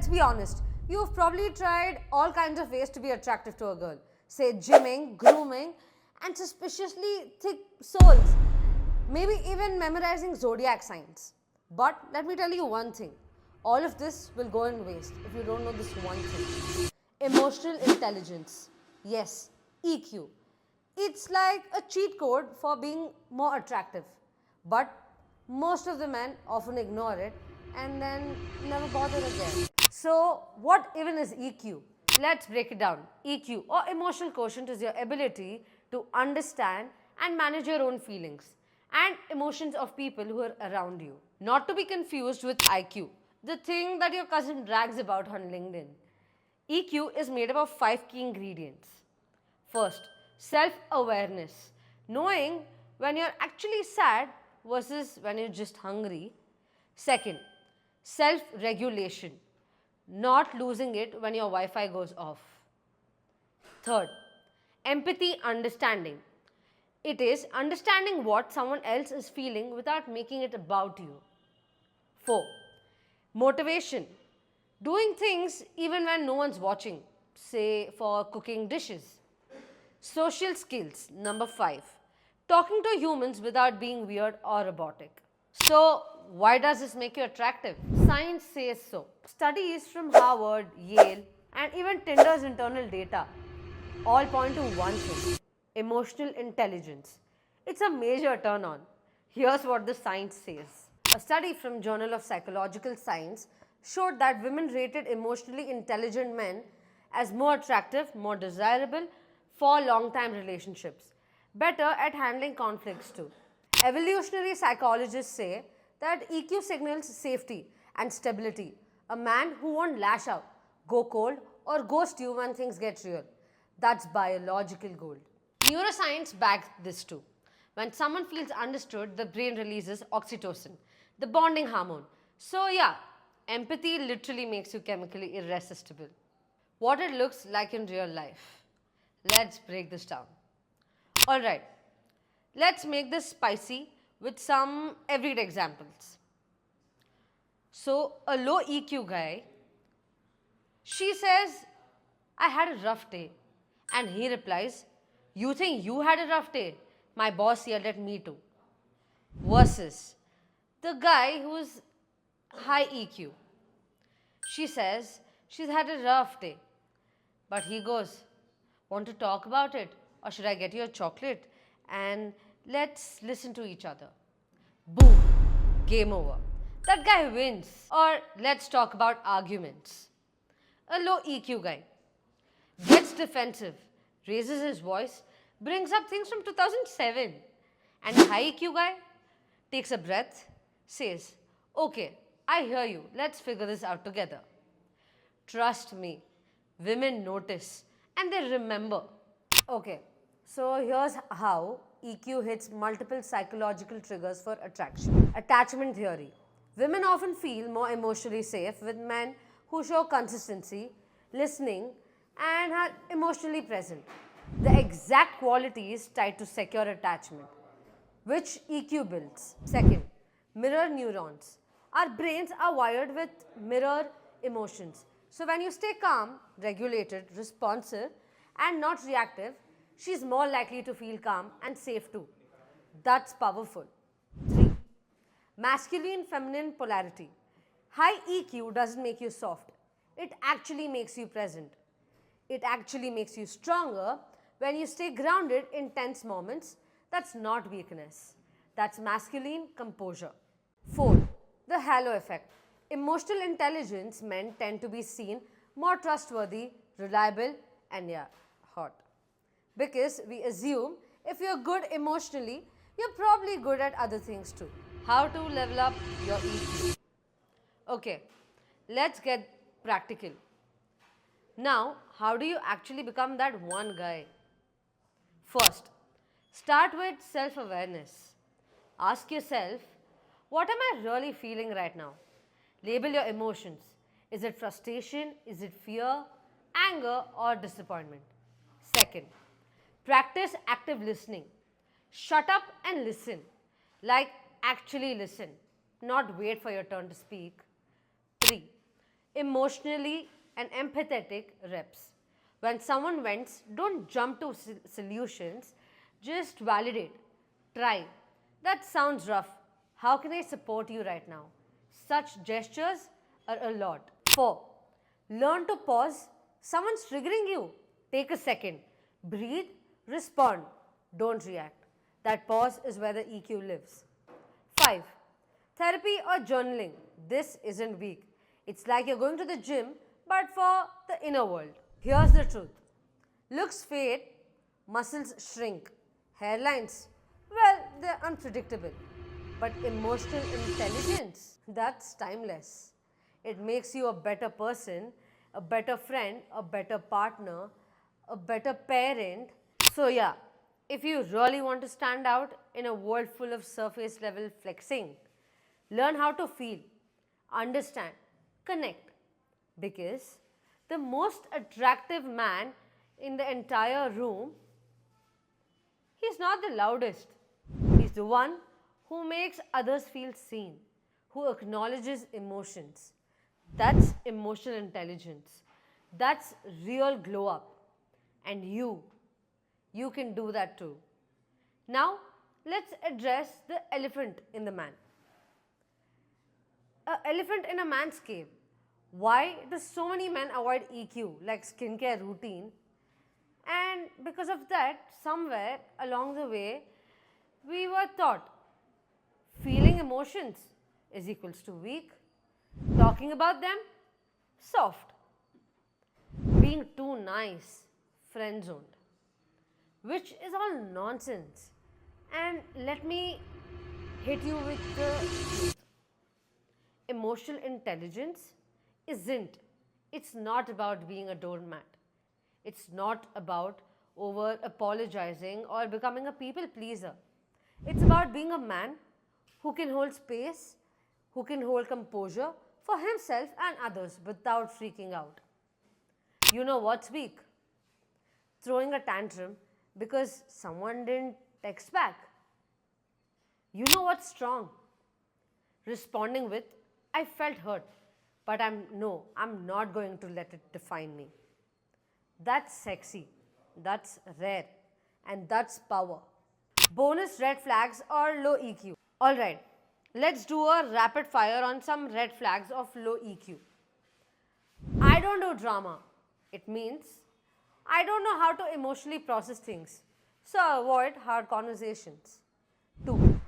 let's be honest. You've probably tried all kinds of ways to be attractive to a girl. Say gymming, grooming, and suspiciously thick souls. Maybe even memorizing zodiac signs. But let me tell you one thing. All of this will go in waste if you don't know this one thing. Emotional intelligence. Yes, EQ. It's like a cheat code for being more attractive. But most of the men often ignore it and then never bother again. So, what even is EQ? Let's break it down. EQ or emotional quotient is your ability to understand and manage your own feelings and emotions of people who are around you. Not to be confused with IQ, the thing that your cousin brags about on LinkedIn. EQ is made up of 5 key ingredients. First, self awareness, knowing when you're actually sad versus when you're just hungry. Second, self regulation, not losing it when your Wi Fi goes off. Third, empathy understanding. It is understanding what someone else is feeling without making it about you. 4. Motivation. Doing things even when no one's watching, say for cooking dishes. Social skills. Number 5. Talking to humans without being weird or robotic. So, why does this make you attractive? Science says so. Studies from Harvard, Yale, and even Tinder's internal data all point to one thing: emotional intelligence. It's a major turn on. Here's what the science says. A study from Journal of Psychological Science showed that women rated emotionally intelligent men as more attractive, more desirable for long-time relationships, better at handling conflicts too. Evolutionary psychologists say that EQ signals safety and stability. A man who won't lash out, go cold, or ghost you when things get real. That's biological gold. Neuroscience backs this too. When someone feels understood, the brain releases oxytocin, the bonding hormone. So, yeah, empathy literally makes you chemically irresistible. What it looks like in real life. Let's break this down. Alright, let's make this spicy with some everyday examples. So, a low EQ guy, she says, I had a rough day. And he replies, you think you had a rough day? My boss yelled at me too. Versus the guy who's high EQ. She says she's had a rough day. But he goes, want to talk about it? Or should I get you a chocolate? And let's listen to each other. Boom. Game over. That guy wins. Or let's talk about arguments. A low EQ guy gets defensive, raises his voice, brings up things from 2007. And a high EQ guy takes a breath, says, okay, I hear you, let's figure this out together. Trust me, women notice and they remember. Okay, so here's how EQ hits multiple psychological triggers for attraction. Attachment theory. Women often feel more emotionally safe with men who show consistency, listening, and are emotionally present. The exact qualities tied to secure attachment, which EQ builds. Second, mirror neurons. Our brains are wired with mirror emotions. So when you stay calm, regulated, responsive, and not reactive, she's more likely to feel calm and safe too. That's powerful. 3. Masculine feminine polarity. High EQ doesn't make you soft. It actually makes you present. It actually makes you stronger when you stay grounded in tense moments. That's not weakness. That's masculine composure. 4. The halo effect. Emotional intelligence men tend to be seen more trustworthy, reliable, and yeah, hot. Because we assume if you're good emotionally, you're probably good at other things too. How to level up your EQ? Okay, let's get practical. Now, how do you actually become that one guy? First, start with self-awareness. Ask yourself, what am I really feeling right now? Label your emotions. Is it frustration? Is it fear, anger, or disappointment? Second, practice active listening. Shut up and listen. Like actually listen, not wait for your turn to speak. 3. Emotionally and empathetic reps. When someone vents, don't jump to solutions, just validate. Try. That sounds rough. How can I support you right now? Such gestures are a lot. 4. Learn to pause. Someone's triggering you. Take a second. Breathe. Respond. Don't react. That pause is where the EQ lives. 5. Therapy or journaling. This isn't weak. It's like you're going to the gym, but for the inner world. Here's the truth. Looks fade, muscles shrink, hairlines, well, they're unpredictable. But emotional intelligence, that's timeless. It makes you a better person, a better friend, a better partner, a better parent. So, yeah, if you really want to stand out in a world full of surface level flexing, learn how to feel, understand, connect. Because the most attractive man in the entire room, he's not the loudest. He's the one who makes others feel seen, who acknowledges emotions. That's emotional intelligence. That's real glow up. And you can do that too. Now, let's address the elephant in the man. An elephant in a man's cave. Why do so many men avoid EQ, like skincare routine? And because of that, somewhere along the way, we were taught feeling emotions is equals to weak, talking about them, soft, being too nice, friend zoned, which is all nonsense. And let me hit you with the truth. Emotional intelligence it's not about being a doormat. It's not about over apologizing or becoming a people pleaser. It's about being a man who can hold space, who can hold composure for himself and others without freaking out. You know what's weak? Throwing a tantrum because someone didn't text back. You know what's strong? Responding with, I felt hurt, but I'm not going to let it define me. That's sexy, that's rare, and that's power. Bonus red flags or low EQ. Alright, let's do a rapid fire on some red flags of low EQ. I don't do drama. It means I don't know how to emotionally process things, so avoid hard conversations. 2.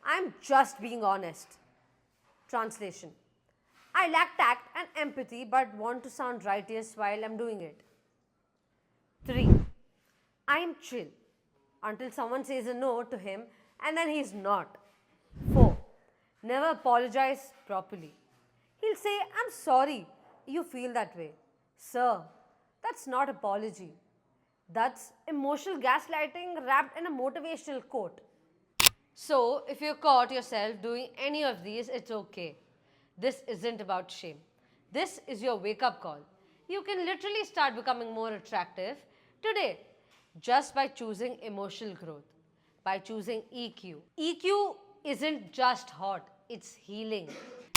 I'm just being honest. Translation. I lack tact and empathy but want to sound righteous while I'm doing it. 3. I am chill until someone says a no to him and then he's not. 4. Never apologize properly. He'll say, I'm sorry you feel that way. Sir, that's not apology. That's emotional gaslighting wrapped in a motivational quote. So, if you caught yourself doing any of these, it's okay. This isn't about shame. This is your wake-up call. You can literally start becoming more attractive today just by choosing emotional growth, by choosing EQ. EQ isn't just hot, it's healing.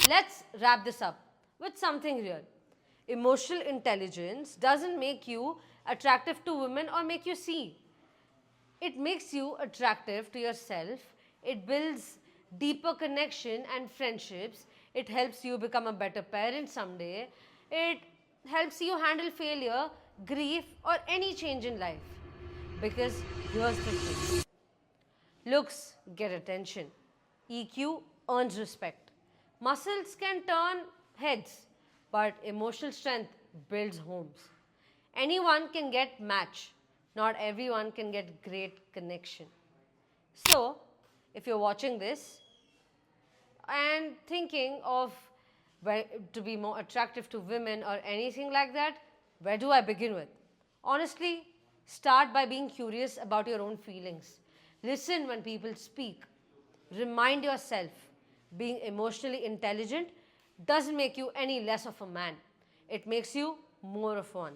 Let's wrap this up with something real. Emotional intelligence doesn't make you attractive to women or make you see. It makes you attractive to yourself. It builds deeper connection and friendships. It helps you become a better parent someday. It helps you handle failure, grief, or any change in life. Because here's the truth. Looks get attention. EQ earns respect. Muscles can turn heads, but emotional strength builds homes. Anyone can get match. Not everyone can get great connection. So, if you're watching this and thinking of where to be more attractive to women or anything like that, where do I begin with? Honestly, start by being curious about your own feelings. Listen when people speak. Remind yourself being emotionally intelligent doesn't make you any less of a man. It makes you more of one.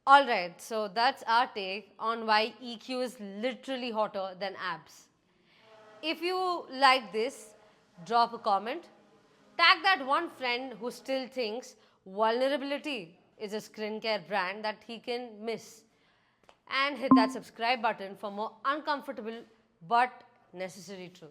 Alright, so that's our take on why EQ is literally hotter than abs. If you like this, drop a comment. Tag that one friend who still thinks vulnerability is a skincare brand that he can miss. And hit that subscribe button for more uncomfortable but necessary truth.